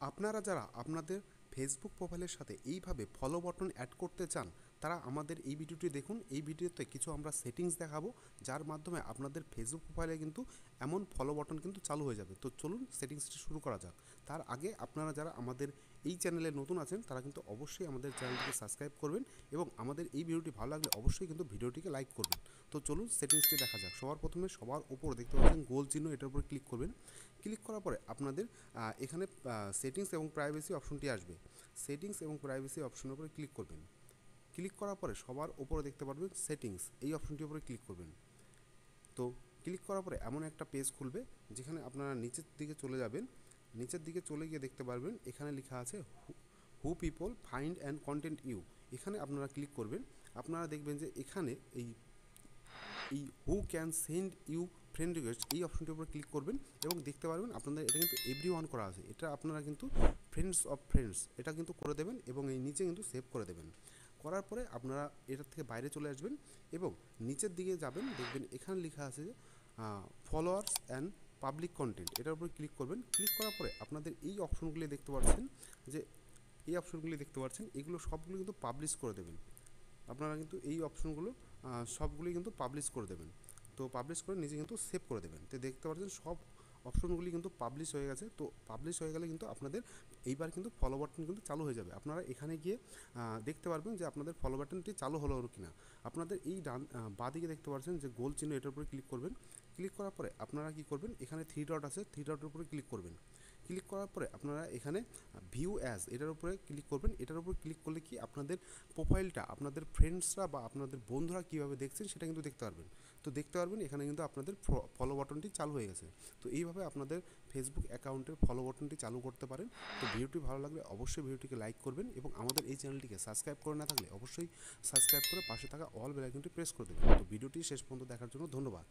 আপনারা যারা আপনাদের ফেসবুক প্রোফাইলের সাথে এইভাবে ফলো বাটন অ্যাড করতে চান, তারা আমাদের এই ভিডিওটি দেখুন। এই ভিডিওতে কিছু আমরা সেটিংস দেখাবো, যার মাধ্যমে আপনাদের ফেসবুক প্রোফাইলে কিন্তু এমন ফলো বাটন কিন্তু চালু হয়ে যাবে। তো চলুন সেটিংসটি শুরু করা যাক। তার আগে আপনারা যারা আমাদের এই চ্যানেলে নতুন আছেন, তারা কিন্তু অবশ্যই আমাদের চ্যানেলটিকে সাবস্ক্রাইব করবেন এবং আমাদের এই ভিডিওটি ভালো লাগলে অবশ্যই কিন্তু ভিডিওটিকে লাইক করবেন। তো চলুন সেটিংসটি দেখা যাক। সবার প্রথমে সবার উপর দেখতে পাচ্ছেন গোল চিহ্ন, এটার উপর ক্লিক করবেন। ক্লিক করার পরে আপনাদের এখানে সেটিংস এবং প্রাইভেসি অপশনটি আসবে। সেটিংস এবং প্রাইভেসি অপশনের উপরে ক্লিক করবেন। ক্লিক করার পরে সবার উপরে দেখতে পারবেন সেটিংস, এই অপশনটির উপরে ক্লিক করবেন। তো ক্লিক করার পরে এমন একটা পেজ খুলবে, যেখানে আপনারা নিচের দিকে চলে যাবেন। নিচের দিকে চলে গিয়ে দেখতে পারবেন এখানে লেখা আছে who people find and content you. এখানে আপনারা ক্লিক করবেন। আপনারা দেখবেন যে এখানে এই who can send you friend request, এই অপশনটির উপরে ক্লিক করবেন এবং দেখতে পারবেন আপনাদের এটা কিন্তু এভরি ওয়ান করা আছে। এটা আপনারা কিন্তু ফ্রেন্ডস অফ ফ্রেন্ডস এটা কিন্তু করে দেবেন এবং এই নিচে কিন্তু সেভ করে দেবেন। করার পরে আপনারা এটার থেকে বাইরে চলে আসবেন এবং নিচের দিকে যাবেন, দেখবেন এখানে লেখা আছে যে ফলোয়ার্স অ্যান্ড পাবলিক কন্টেন্ট, এটার উপরে ক্লিক করবেন। ক্লিক করার পরে আপনাদের এই অপশনগুলি দেখতে পাচ্ছেন, যে এই অপশনগুলি দেখতে পাচ্ছেন, এগুলো সবগুলো কিন্তু পাবলিশ করে দেবেন। আপনারা কিন্তু এই অপশনগুলো সবগুলি কিন্তু পাবলিশ করে দেবেন। তো পাবলিশ করে নিজে কিন্তু সেভ করে দেবেন। তো দেখতে পাচ্ছেন সব অপশনগুলি কিন্তু পাবলিশ হয়ে গেছে। তো পাবলিশ হয়ে গেলে কিন্তু আপনাদের এইবার কিন্তু ফলো বাটন কিন্তু চালু হয়ে যাবে। আপনারা এখানে গিয়ে দেখতে পারবেন যে আপনাদের ফলো বাটনটি চালু হলো কি না। আপনাদের এই বাঁদিকে দেখতে পাচ্ছেন যে গোল চিহ্ন, এটার উপরে ক্লিক করবেন। ক্লিক করার পরে আপনারা কি করবেন, এখানে থ্রি ডট আছে, থ্রি ডটের উপরে ক্লিক করবেন। ক্লিক করার পরে আপনারা এখানে ভিউ অ্যাজ, এটার উপরে ক্লিক করবেন। এটার উপর ক্লিক করলে কি আপনাদের প্রোফাইলটা আপনাদের ফ্রেন্ডসরা বা আপনাদের বন্ধুরা কীভাবে দেখছেন সেটা কিন্তু দেখতে পারবেন। তো দেখতে পারবেন এখানে কিন্তু আপনাদের ফলো বাটনটি চালু হয়ে গেছে। তো এইভাবে আপনাদের ফেসবুক অ্যাকাউন্টের ফলো বাটনটি চালু করতে পারেন। তো ভিডিওটি ভালো লাগলে অবশ্যই ভিডিওটিকে লাইক করবেন এবং আমাদের এই চ্যানেলটিকে সাবস্ক্রাইব করে না থাকলে অবশ্যই সাবস্ক্রাইব করে পাশে থাকা অল বেল আইকনটি প্রেস করে দেবেন। তো ভিডিওটি শেষ পর্যন্ত দেখার জন্য ধন্যবাদ।